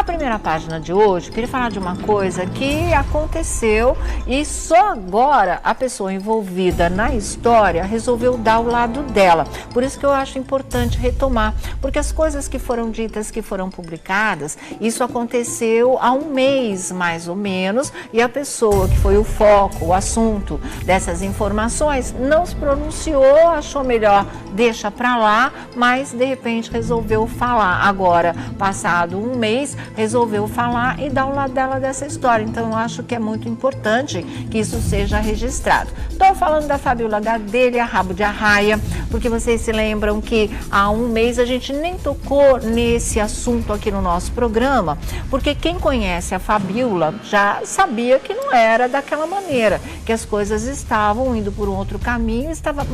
A primeira página de hoje, eu queria falar de uma coisa que aconteceu e só agora a pessoa envolvida na história resolveu dar o lado dela. Por isso que eu acho importante retomar, porque as coisas que foram ditas, que foram publicadas, isso aconteceu há um mês mais ou menos, e a pessoa que foi o foco, o assunto dessas informações, não se pronunciou, achou melhor deixa pra lá, mas de repente resolveu falar. Agora, passado um mês, resolveu falar e dar o lado dela dessa história. Então eu acho que é muito importante que isso seja registrado. Estou falando da Fabiola Gadelha, rabo de arraia, porque vocês se lembram que há um mês a gente nem tocou nesse assunto aqui no nosso programa, porque quem conhece a Fabiola já sabia que não era daquela maneira, que as coisas estavam indo por um outro caminho, estavam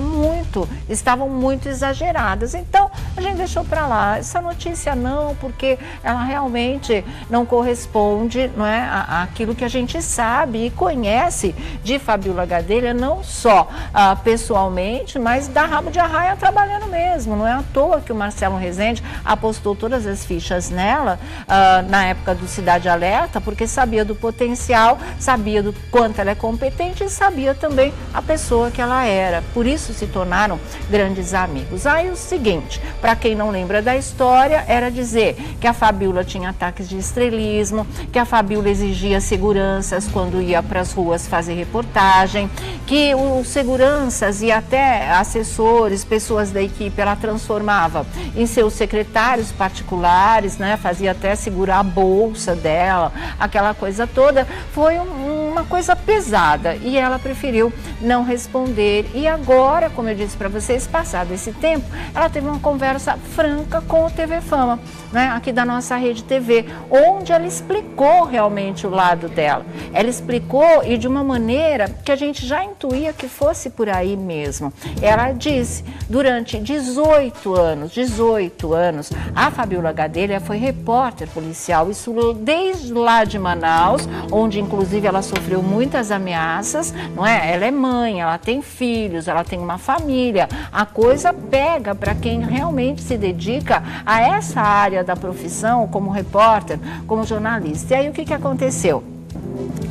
muito exageradas. Então a gente deixou para lá essa notícia não, porque ela realmente não corresponde, não é, àquilo que a gente sabe e conhece de Fabiola Gadelha, não só pessoalmente, mas da rabo de arraia trabalhando mesmo. Não é à toa que o Marcelo Rezende apostou todas as fichas nela na época do Cidade Alerta, porque sabia do potencial, sabia do quanto ela é competente e sabia também a pessoa que ela era. Por isso se tornaram grandes amigos. Aí o seguinte, para quem não lembra da história, era dizer que a Fabiola tinha ataques de estrelismo, que a Fabiola exigia seguranças quando ia para as ruas fazer reportagem, que os seguranças e até assessores, pessoas da equipe, ela transformava em seus secretários particulares, né? Fazia até segurar a bolsa dela, aquela coisa toda. Foi uma coisa pesada e ela preferiu não responder. E agora, como eu disse para vocês, passado esse tempo, ela teve uma conversa franca com o TV Fama, né? Aqui da nossa rede TV, onde ela explicou realmente o lado dela. Ela explicou e de uma maneira que a gente já intuía que fosse por aí mesmo. Ela disse, durante 18 anos, a Fabiola Gadelha foi repórter policial, isso desde lá de Manaus, onde inclusive ela sofreu muitas ameaças, não é? Ela é mãe, ela tem filhos, ela tem uma família. A coisa pega para quem realmente se dedica a essa área da profissão, como repórter, como jornalista. E aí o que aconteceu?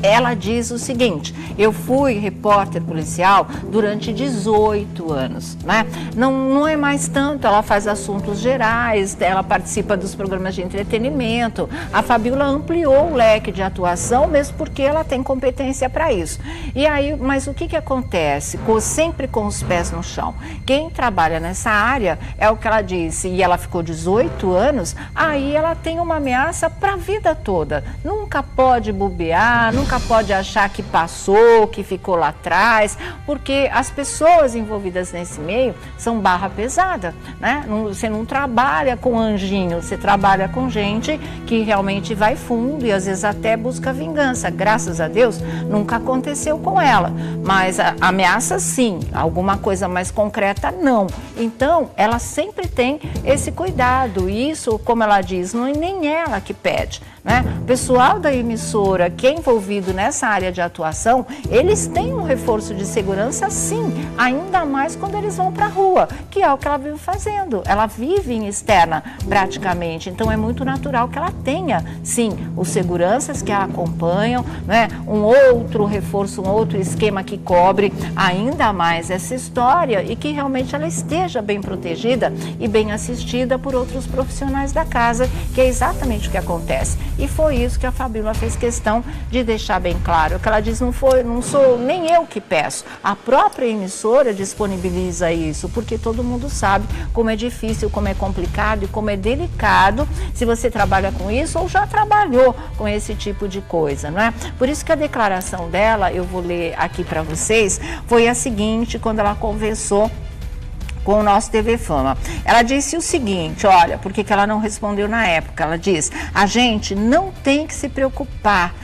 Ela diz o seguinte, eu fui repórter policial durante 18 anos, né? Não é mais tanto, ela faz assuntos gerais, ela participa dos programas de entretenimento. A Fabiola ampliou o leque de atuação, mesmo porque ela tem competência para isso. E aí, mas o que acontece? Sempre com os pés no chão. Quem trabalha nessa área, é o que ela disse, e ela ficou 18 anos, aí ela tem uma ameaça para a vida toda. Nunca pode bobear, nunca pode achar que passou, que ficou lá atrás, porque as pessoas envolvidas nesse meio são barra pesada, né? Você não trabalha com anjinho, você trabalha com gente que realmente vai fundo e às vezes até busca vingança. Graças a Deus, nunca aconteceu com ela, mas a ameaça sim, alguma coisa mais concreta não. Então, ela sempre tem esse cuidado, e isso, como ela diz, não é nem ela que pede, né? O pessoal da emissora que é envolvido nessa área de atuação, eles têm um reforço de segurança sim, ainda mais quando eles vão para a rua, que é o que ela vive fazendo. Ela vive em externa praticamente, então é muito natural que ela tenha sim os seguranças que a acompanham, né? Um outro reforço, um outro esquema que cobre ainda mais essa história e que realmente ela esteja bem protegida e bem assistida por outros profissionais da casa, que é exatamente o que acontece. E foi isso que a Fabiola fez questão de deixar bem claro, que ela diz, não sou nem eu que peço, a própria emissora disponibiliza isso, porque todo mundo sabe como é difícil, como é complicado e como é delicado se você trabalha com isso ou já trabalhou com esse tipo de coisa, não é? Por isso que a declaração dela, eu vou ler aqui para vocês, foi a seguinte, quando ela conversou com o nosso TV Fama. Ela disse o seguinte, olha, por que ela não respondeu na época? Ela diz, a gente não tem que se preocupar,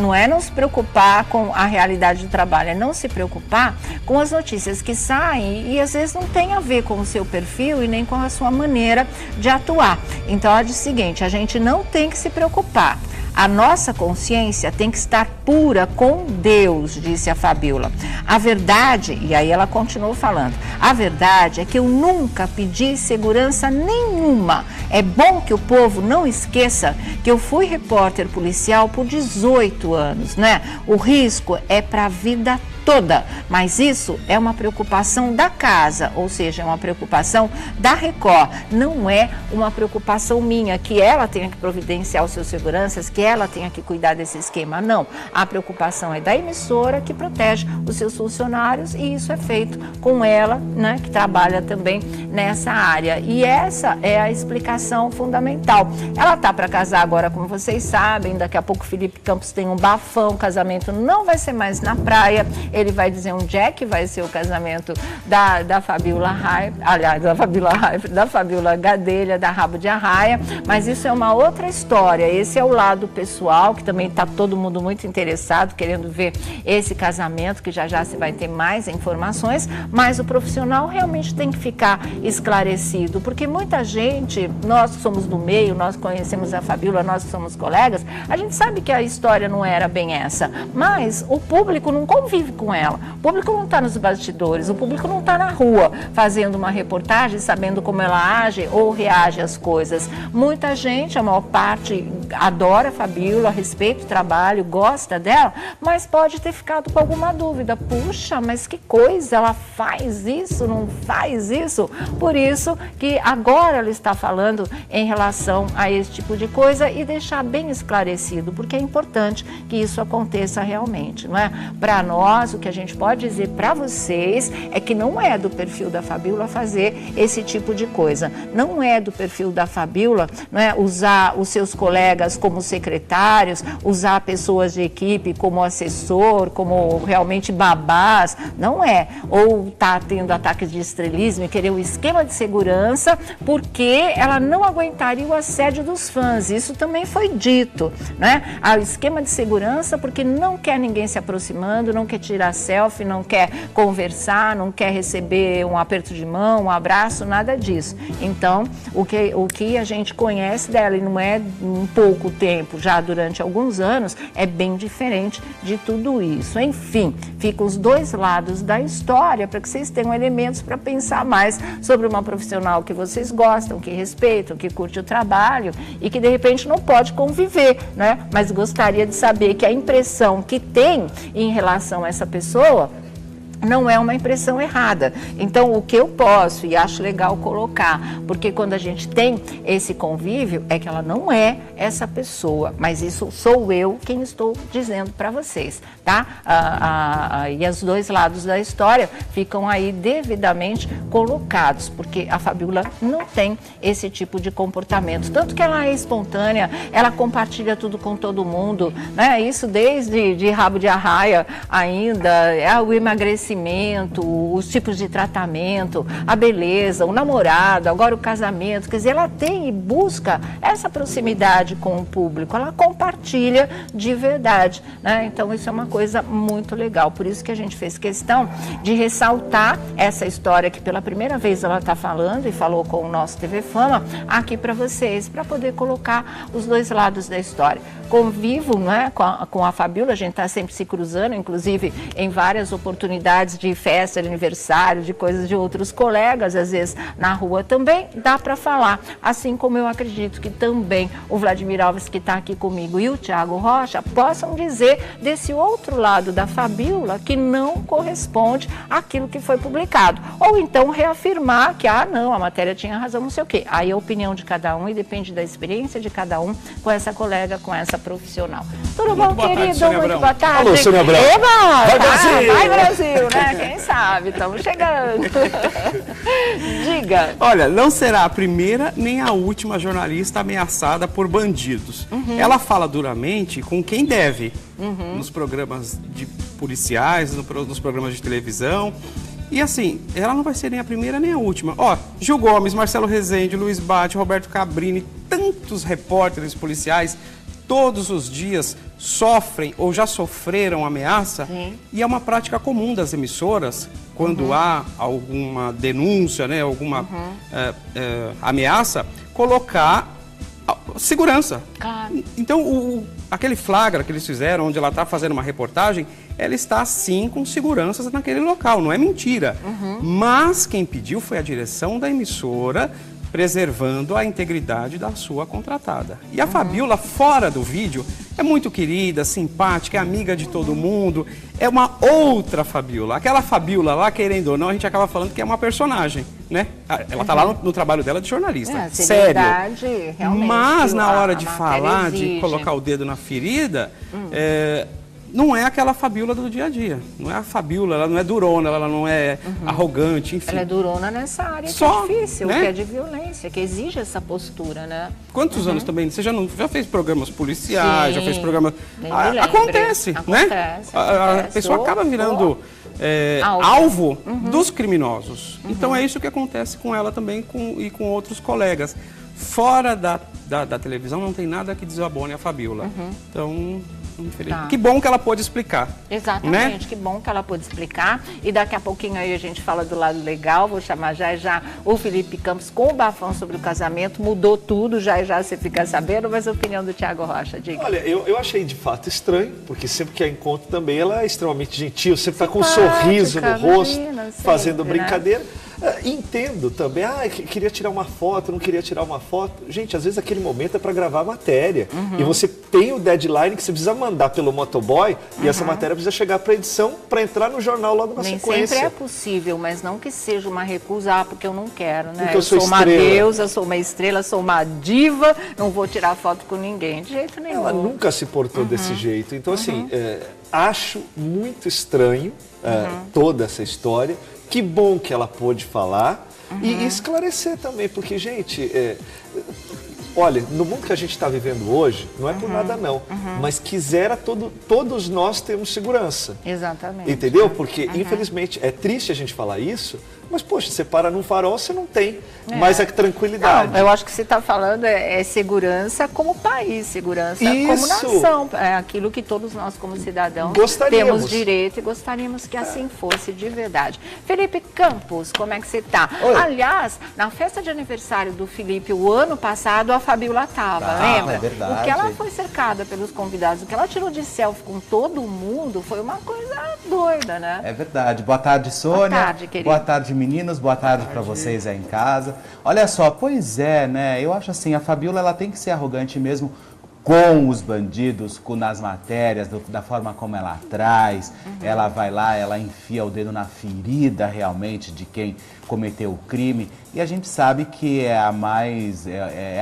não é não se preocupar com a realidade do trabalho, é não se preocupar com as notícias que saem e às vezes não tem a ver com o seu perfil e nem com a sua maneira de atuar. Então ela diz o seguinte, a gente não tem que se preocupar. A nossa consciência tem que estar pura com Deus, disse a Fabíola. A verdade, e aí ela continuou falando, a verdade é que eu nunca pedi segurança nenhuma. É bom que o povo não esqueça que eu fui repórter policial por 18 anos, né? O risco é para a vida toda, mas isso é uma preocupação da casa, ou seja, é uma preocupação da Record, não é uma preocupação minha, que ela tenha que providenciar os seus seguranças, que ela tenha que cuidar desse esquema, não. A preocupação é da emissora, que protege os seus funcionários, e isso é feito com ela, né, que trabalha também nessa área, e essa é a explicação fundamental. Ela está para casar agora, como vocês sabem, daqui a pouco o Felipe Campos tem um bafão, o casamento não vai ser mais na praia, ele vai dizer onde é que vai ser o casamento da Fabíola Raif, aliás, da Fabíola Gadelha, da Rabo de Arraia, mas isso é uma outra história. Esse é o lado pessoal, que também está todo mundo muito interessado, querendo ver esse casamento, que já se vai ter mais informações, mas o profissional realmente tem que ficar esclarecido, porque muita gente, nós que somos do meio, nós conhecemos a Fabíola, nós que somos colegas, a gente sabe que a história não era bem essa, mas o público não convive com ela. O público não está nos bastidores, o público não está na rua fazendo uma reportagem, sabendo como ela age ou reage às coisas. Muita gente, a maior parte, adora a Fabíola, respeita o trabalho, gosta dela, mas pode ter ficado com alguma dúvida. Puxa, mas que coisa, ela faz isso, não faz isso? Por isso que agora ela está falando em relação a esse tipo de coisa e deixar bem esclarecido, porque é importante que isso aconteça realmente, não é? Para nós, o que a gente pode dizer para vocês é que não é do perfil da Fabíola fazer esse tipo de coisa. Não é do perfil da Fabíola, não é, usar os seus colegas como secretários, usar pessoas de equipe como assessor, como realmente babás, não é. Ou tá tendo ataques de estrelismo e querer um esquema de segurança porque ela não aguentaria o assédio dos fãs. Isso também foi dito, né? O esquema de segurança porque não quer ninguém se aproximando, não quer tirar selfie, não quer conversar, não quer receber um aperto de mão, um abraço, nada disso. Então, o que a gente conhece dela, e não é um pouco tempo, já durante alguns anos, é bem diferente de tudo isso. Enfim, ficam os dois lados da história para que vocês tenham elementos para pensar mais sobre uma profissional que vocês gostam, que respeitam, que curte o trabalho e que de repente não pode conviver, né? Mas gostaria de saber que a impressão que tem em relação a essa pessoa não é uma impressão errada. Então, o que eu posso e acho legal colocar, porque quando a gente tem esse convívio, é que ela não é essa pessoa, mas isso sou eu quem estou dizendo para vocês, tá? E os dois lados da história ficam aí devidamente colocados, porque a Fabíola não tem esse tipo de comportamento, tanto que ela é espontânea, ela compartilha tudo com todo mundo, né? Isso desde de Rabo de Arraia ainda, é o emagrecimento, os tipos de tratamento, a beleza, o namorado, agora o casamento, quer dizer, ela tem e busca essa proximidade com o público, ela compartilha de verdade, né? Então isso é uma coisa muito legal, por isso que a gente fez questão de ressaltar essa história que pela primeira vez ela está falando e falou com o nosso TV Fama aqui para vocês, para poder colocar os dois lados da história. Convivo, né, com a Fabíola, a gente está sempre se cruzando, inclusive em várias oportunidades de festa, de aniversário, de coisas de outros colegas, às vezes na rua também, dá para falar. Assim como eu acredito que também o Vladimir Alves, que está aqui comigo, e o Thiago Rocha, possam dizer desse outro lado da Fabíola que não corresponde àquilo que foi publicado. Ou então reafirmar que, não, a matéria tinha razão, não sei o quê. Aí é a opinião de cada um e depende da experiência de cada um com essa colega, com essa profissional. Tudo bom, querido? Muito boa tarde. Alô, Sônia Abrão. Eba! Vai, Brasil! Vai, Brasil, né? Quem sabe? Estamos chegando. Diga. Olha, não será a primeira nem a última jornalista ameaçada por bandidos. Ela fala duramente com quem deve, nos programas de policiais, nos programas de televisão. E assim, ela não vai ser nem a primeira nem a última. Ó, Gil Gomes, Marcelo Rezende, Luiz Bate, Roberto Cabrini, tantos repórteres policiais, todos os dias sofrem ou já sofreram ameaça. Sim. E é uma prática comum das emissoras, quando há alguma denúncia, né, alguma ameaça, colocar segurança. Claro. Então, aquele flagra que eles fizeram, onde ela está fazendo uma reportagem, ela está sim com seguranças naquele local, não é mentira. Mas quem pediu foi a direção da emissora, preservando a integridade da sua contratada. E a Fabiola, fora do vídeo, é muito querida, simpática, é amiga de todo mundo. É uma outra Fabiola. Aquela Fabiola lá, querendo ou não, a gente acaba falando que é uma personagem, né? Ela está lá no trabalho dela de jornalista. Sério. Realmente, mas na hora de falar, exige. de colocar o dedo na ferida, não é aquela Fabiola do dia a dia. Não é a Fabiola, ela não é durona, ela não é arrogante, enfim. Ela é durona nessa área Só, que é difícil, né? que é de violência, que exige essa postura, né? Quantos anos também? Você já fez programas policiais, já fez programas... bem me lembre. Acontece, né? Acontece. A pessoa acaba virando alvo dos criminosos. Então é isso que acontece com ela também e com outros colegas. Fora da televisão não tem nada que desabone a Fabiola. Então... Tá. Que bom que ela pôde explicar. Exatamente, né? Que bom que ela pôde explicar. E daqui a pouquinho aí a gente fala do lado legal. Vou chamar já o Felipe Campos com o bafão sobre o casamento. Mudou tudo, já você fica sabendo. Mas a opinião do Thiago Rocha, diga. Olha, eu achei de fato estranho, porque sempre que a encontro também ela é extremamente gentil, sempre está com um sorriso no rosto, fazendo brincadeira. Entendo também, queria tirar uma foto, não queria tirar uma foto. Gente, às vezes aquele momento é para gravar a matéria. E você tem o deadline que você precisa mandar pelo motoboy e essa matéria precisa chegar para edição para entrar no jornal logo na sequência. Nem sempre é possível, mas não que seja uma recusa, porque eu não quero, né? Porque eu sou uma deusa, sou uma estrela, sou uma diva, não vou tirar foto com ninguém, de jeito nenhum. Ela nunca se portou desse jeito. Então, assim, acho muito estranho toda essa história. Que bom que ela pôde falar e esclarecer também, porque, gente, olha, no mundo que a gente está vivendo hoje, não é por nada não, mas todos nós temos segurança. Exatamente. Entendeu? Porque, infelizmente, é triste a gente falar isso, mas, poxa, você para num farol, você não tem mais a tranquilidade. Não, eu acho que você está falando é segurança como país, segurança como nação. É aquilo que todos nós, como cidadãos, temos direito e gostaríamos que assim fosse de verdade. Felipe Campos, como é que você está? Aliás, na festa de aniversário do Felipe, o ano passado, a Fabiola estava, lembra? É verdade. O que ela foi cercada pelos convidados, o que ela tirou de selfie com todo mundo foi uma coisa doida, né? É verdade. Boa tarde, Sônia. Boa tarde, querido. Boa tarde, meninos. Boa tarde para vocês aí em casa. Olha só, pois é, né? Eu acho assim, a Fabiola ela tem que ser arrogante mesmo com os bandidos, nas matérias, da forma como ela traz. Ela vai lá, ela enfia o dedo na ferida realmente de quem cometeu o crime. E a gente sabe que é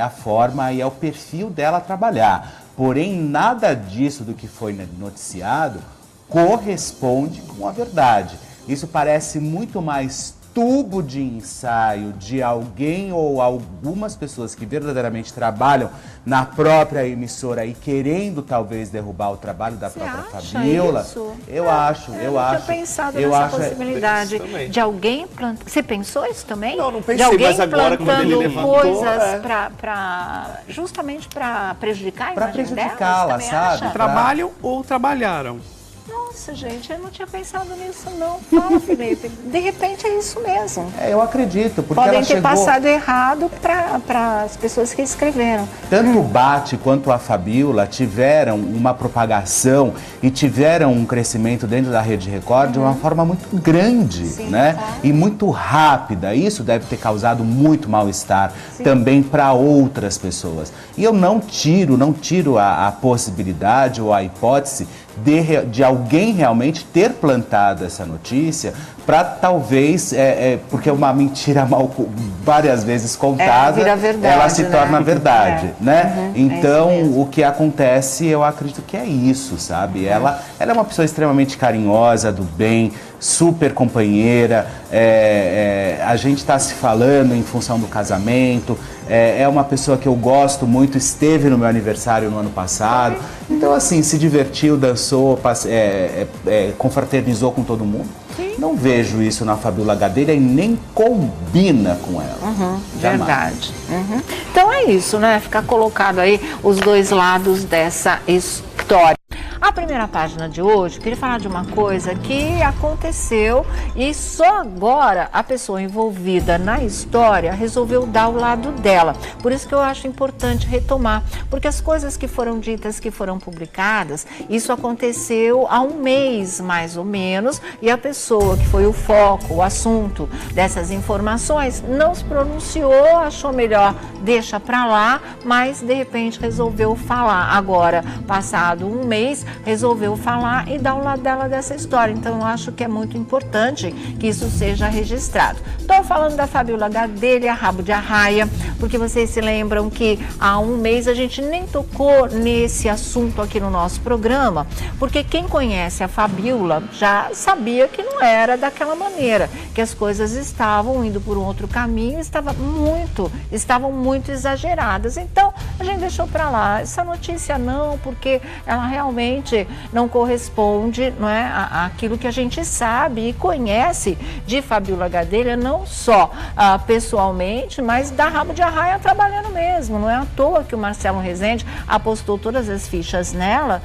a forma e é o perfil dela trabalhar. Porém, nada disso do que foi noticiado corresponde com a verdade. Isso parece muito mais tubo de ensaio de alguém ou algumas pessoas que verdadeiramente trabalham na própria emissora e querendo talvez derrubar o trabalho da própria Fabiola. Isso? Eu acho. Eu tinha pensado nessa possibilidade de alguém plantar. Você pensou isso também? Não pensei, de alguém mas agora quando ele levantou, coisas justamente para prejudicar a imagem dela? Para prejudicá-la, sabe? Trabalham ou trabalharam? Nossa, gente, eu não tinha pensado nisso, não. Fala, Felipe. De repente é isso mesmo. Eu acredito, porque podem ela ter passado errado para as pessoas que escreveram. Tanto o Bate quanto a Fabiola tiveram uma propagação e tiveram um crescimento dentro da Rede Record de uma forma muito grande, né? Claro. E muito rápida. Isso deve ter causado muito mal-estar também para outras pessoas. E eu não tiro a possibilidade ou a hipótese de alguém realmente ter plantado essa notícia para talvez, porque uma mentira várias vezes contada, ela se torna verdade, né? Então, o que acontece, eu acredito que é isso, sabe? Ela é uma pessoa extremamente carinhosa, do bem, super companheira, a gente está se falando em função do casamento, é uma pessoa que eu gosto muito, esteve no meu aniversário no ano passado, então assim, se divertiu, dançou, confraternizou com todo mundo. Não vejo isso na Fabiola Gadelha e nem combina com ela. Verdade. Então é isso, né? Ficar colocado aí os dois lados dessa história. A primeira página de hoje, eu queria falar de uma coisa que aconteceu e só agora a pessoa envolvida na história resolveu dar o lado dela. Por isso que eu acho importante retomar, porque as coisas que foram ditas, que foram publicadas, isso aconteceu há um mês mais ou menos, e a pessoa que foi o foco, o assunto dessas informações, não se pronunciou, achou melhor deixa pra lá, mas de repente resolveu falar. Agora, passado um mês, resolveu falar e dar o lado dela dessa história. Então, eu acho que é muito importante que isso seja registrado. Estou falando da Fabiola Gadelha, rabo de arraia, porque vocês se lembram que há um mês a gente nem tocou nesse assunto aqui no nosso programa, porque quem conhece a Fabiola já sabia que não era daquela maneira, que as coisas estavam indo por um outro caminho, estavam muito exageradas. Então, a gente deixou para lá. Essa notícia não, porque ela realmente não corresponde, não é, àquilo que a gente sabe e conhece de Fabiola Gadelha, não só pessoalmente, mas da rabo de arraia trabalhando mesmo. Não é à toa que o Marcelo Rezende apostou todas as fichas nela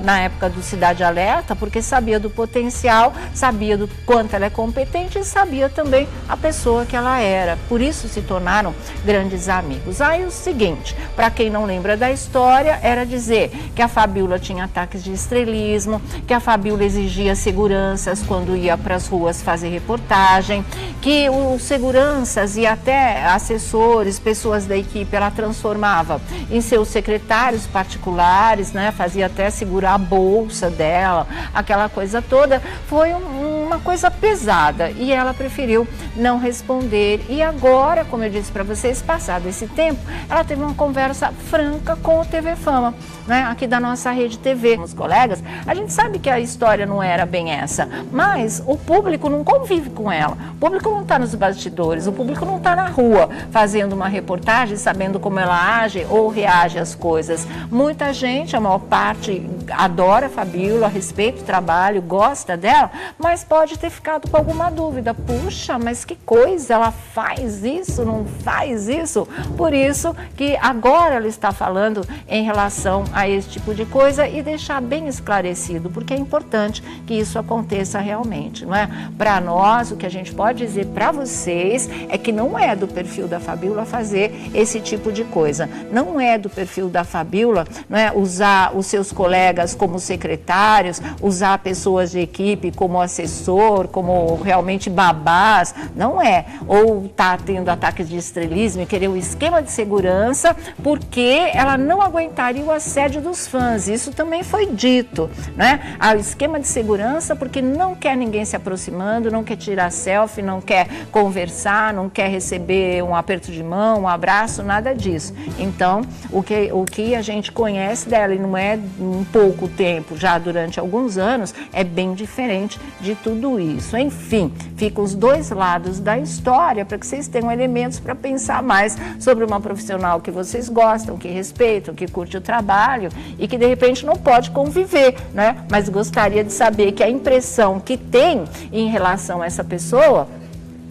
na época do Cidade Alerta, porque sabia do potencial, sabia do quanto ela é competente e sabia também a pessoa que ela era. Por isso se tornaram grandes amigos. Aí o seguinte, para quem não lembra da história, era dizer que a Fabiola tinha ataques de estrelismo, que a Fabiola exigia seguranças quando ia para as ruas fazer reportagem, que os seguranças e até assessores, pessoas da equipe, ela transformava em seus secretários particulares, né? Fazia até segurar a bolsa dela, aquela coisa toda. Foi uma coisa pesada e ela preferiu não responder. E agora, como eu disse para vocês, passado esse tempo, ela teve uma conversa franca com o TV Fama, né? Aqui da nossa rede TV. Os colegas, a gente sabe que a história não era bem essa, mas o público não convive com ela, o público não está nos bastidores, o público não está na rua fazendo uma reportagem, sabendo como ela age ou reage às coisas. Muita gente, a maior parte, adora a Fabiola, respeita o trabalho, gosta dela, mas pode ter ficado com alguma dúvida. Puxa, mas que coisa, ela faz isso, não faz isso? Por isso que agora ela está falando em relação a esse tipo de coisa e deixar bem esclarecido, porque é importante que isso aconteça realmente, não é? Para nós, o que a gente pode dizer para vocês é que não é do perfil da Fabiola fazer esse tipo de coisa. Não é do perfil da Fabiola, não é, usar os seus colegas como secretários, usar pessoas de equipe como assessor, como realmente babás, não é. Ou tá tendo ataques de estrelismo e querer um esquema de segurança porque ela não aguentaria o assédio dos fãs. Isso também foi dito, né? O esquema de segurança porque não quer ninguém se aproximando, não quer tirar selfie, não quer conversar, não quer receber um aperto de mão, um abraço, nada disso. Então, o que a gente conhece dela, e não é um pouco tempo, já durante alguns anos, é bem diferente de tudo isso. Enfim, ficam os dois lados da história para que vocês tenham elementos para pensar mais sobre uma profissional que vocês gostam, que respeitam, que curte o trabalho e que de repente não pode conviver, né? Mas gostaria de saber que a impressão que tem em relação a essa pessoa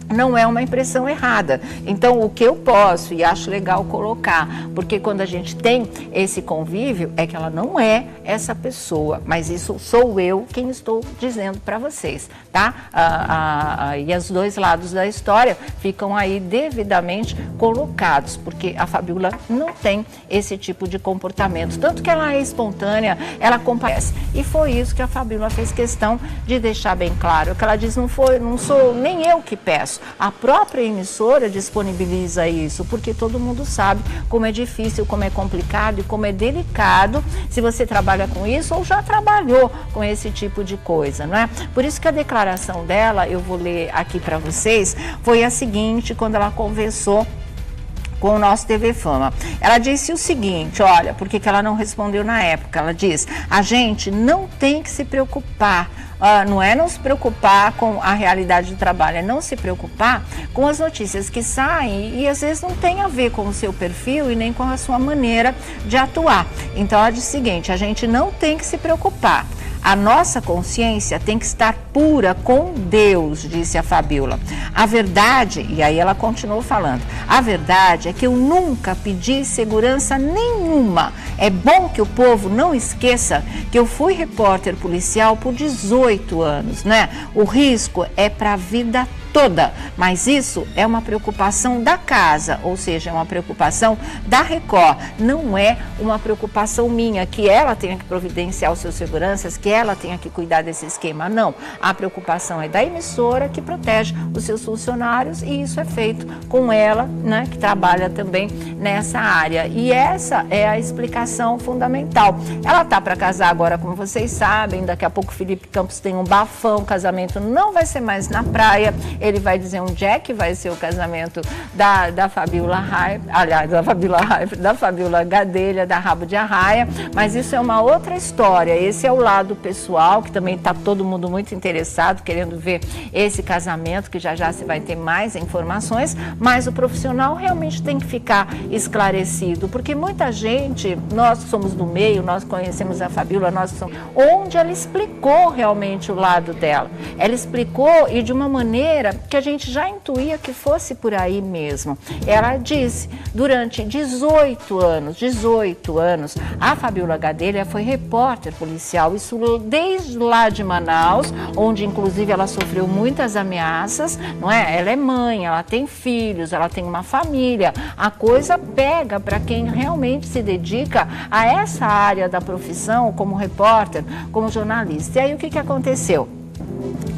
não é uma impressão errada. Então, o que eu posso e acho legal colocar, porque quando a gente tem esse convívio, é que ela não é essa pessoa, mas isso sou eu quem estou dizendo para vocês, tá? E os dois lados da história ficam aí devidamente colocados, porque a Fabiola não tem esse tipo de comportamento, tanto que ela é espontânea, ela comparece. E foi isso que a Fabiola fez questão de deixar bem claro, que ela diz, não sou nem eu que peço. A própria emissora disponibiliza isso, porque todo mundo sabe como é difícil, como é complicado e como é delicado se você trabalha com isso ou já trabalhou com esse tipo de coisa, não é? Por isso que a declaração dela, eu vou ler aqui para vocês, foi a seguinte, quando ela conversou com o nosso TV Fama. Ela disse o seguinte, olha, porque que ela não respondeu na época, ela diz, a gente não tem que se preocupar, não é não se preocupar com a realidade do trabalho, é não se preocupar com as notícias que saem e às vezes não tem a ver com o seu perfil e nem com a sua maneira de atuar. Então ela diz o seguinte, a gente não tem que se preocupar, A nossa consciência tem que estar pura com Deus, disse a Fabíola. A verdade, e aí ela continuou falando, a verdade é que eu nunca pedi segurança nenhuma. É bom que o povo não esqueça que eu fui repórter policial por 18 anos, né? O risco é para a vida toda, mas isso é uma preocupação da casa, ou seja, é uma preocupação da Record, não é uma preocupação minha, que ela tenha que providenciar os seus seguranças, que ela tenha que cuidar desse esquema, não. A preocupação é da emissora, que protege os seus funcionários, e isso é feito com ela, né, que trabalha também nessa área, e essa é a explicação fundamental. Ela tá para casar agora, como vocês sabem, daqui a pouco o Felipe Campos tem um bafão, o casamento não vai ser mais na praia, ele vai dizer onde é que vai ser o casamento da Fabíola Raife, aliás, da Fabíola Gadelha, da Rabo de Arraia, mas isso é uma outra história. Esse é o lado pessoal, que também está todo mundo muito interessado, querendo ver esse casamento, que já já se vai ter mais informações, mas o profissional realmente tem que ficar esclarecido, porque muita gente, nós que somos do meio, nós conhecemos a Fabíola, onde ela explicou realmente o lado dela. Ela explicou, e de uma maneira que a gente já intuía que fosse por aí mesmo. Ela disse, durante 18 anos, a Fabíola Gadelha foi repórter policial, isso desde lá de Manaus, onde inclusive ela sofreu muitas ameaças, não é? Ela é mãe, ela tem filhos, ela tem uma família, a coisa pega para quem realmente se dedica a essa área da profissão, como repórter, como jornalista. E aí o que aconteceu?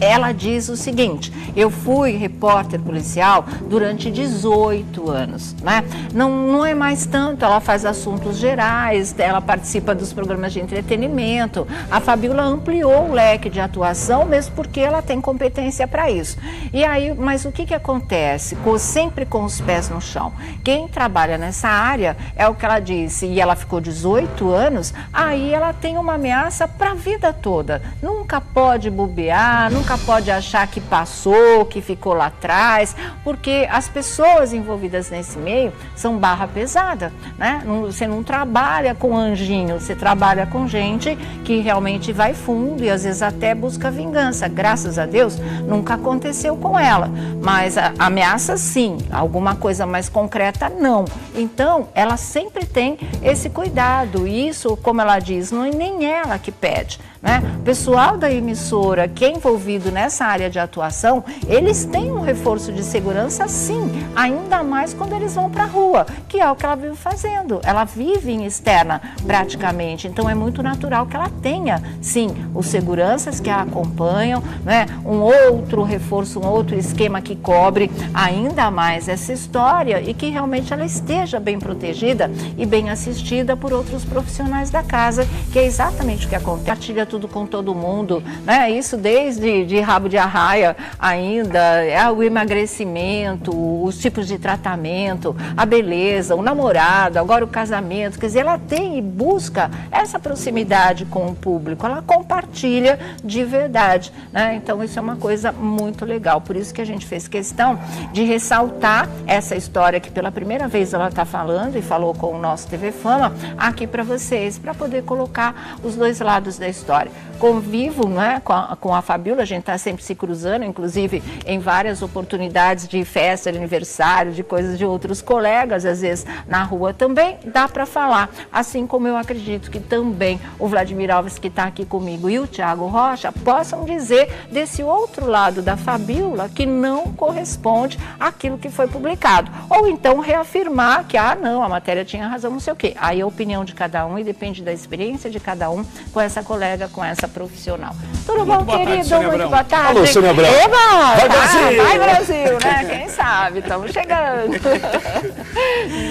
Ela diz o seguinte, eu fui repórter policial durante 18 anos, né? Não é mais tanto, ela faz assuntos gerais, ela participa dos programas de entretenimento. A Fabíola ampliou o leque de atuação, mesmo porque ela tem competência para isso. E aí, mas o que acontece? Sempre com os pés no chão. Quem trabalha nessa área, é o que ela disse, e ela ficou 18 anos, aí ela tem uma ameaça para a vida toda. Nunca pode bobear, nunca pode achar que passou, que ficou lá atrás, porque as pessoas envolvidas nesse meio são barra pesada, né? Você não trabalha com anjinho, você trabalha com gente que realmente vai fundo e às vezes até busca vingança. Graças a Deus, nunca aconteceu com ela, mas a ameaça sim, alguma coisa mais concreta não. Então, ela sempre tem esse cuidado, e isso, como ela diz, não é nem ela que pede, né? O pessoal da emissora, que é envolvido nessa área de atuação, eles têm um reforço de segurança sim, ainda mais quando eles vão para a rua, que é o que ela vive fazendo. Ela vive em externa praticamente, então é muito natural que ela tenha sim os seguranças que a acompanham, né? Um outro reforço, um outro esquema que cobre ainda mais essa história e que realmente ela esteja bem protegida e bem assistida por outros profissionais da casa, que é exatamente o que acontece. Partilha tudo com todo mundo, né? Isso desde de Rabo de Arraia ainda, é o emagrecimento, os tipos de tratamento, a beleza, o namorado, agora o casamento, quer dizer, ela tem e busca essa proximidade com o público, ela compartilha de verdade, né? Então isso é uma coisa muito legal, por isso que a gente fez questão de ressaltar essa história que pela primeira vez ela está falando e falou com o nosso TV Fama aqui para vocês, para poder colocar os dois lados da história. Convivo, né, com a Fabíola, a gente está sempre se cruzando, inclusive em várias oportunidades de festa, de aniversário, de coisas de outros colegas, às vezes na rua também, dá para falar. Assim como eu acredito que também o Vladimir Alves, que está aqui comigo, e o Thiago Rocha, possam dizer desse outro lado da Fabíola que não corresponde àquilo que foi publicado. Ou então reafirmar que, não, a matéria tinha razão, não sei o quê. Aí a opinião de cada um e depende da experiência de cada um com essa colega, com essa profissional. Tudo bom, querido? Muito boa tarde. Alô, Sônia Abrão. Eba! Vai, Brasil! Vai, Brasil, né? Quem sabe? Estamos chegando.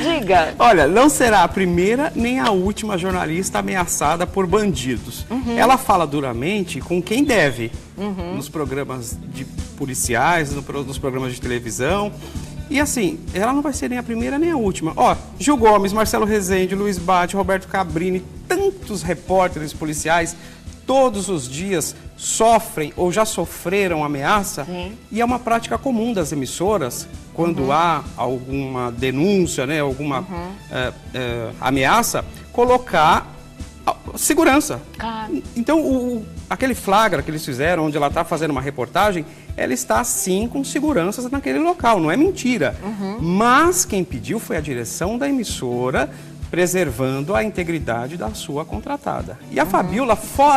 Diga. Olha, não será a primeira nem a última jornalista ameaçada por bandidos. Ela fala duramente com quem deve, nos programas de policiais, nos programas de televisão. E assim, ela não vai ser nem a primeira nem a última. Ó, Gil Gomes, Marcelo Rezende, Luiz Bate, Roberto Cabrini, tantos repórteres policiais, todos os dias sofrem ou já sofreram ameaça. Sim. E é uma prática comum das emissoras, quando há alguma denúncia, né, alguma ameaça, colocar segurança. Claro. Então, aquele flagra que eles fizeram, onde ela está fazendo uma reportagem, ela está sim com seguranças naquele local, não é mentira. Mas quem pediu foi a direção da emissora, preservando a integridade da sua contratada. E a Fabiola, fora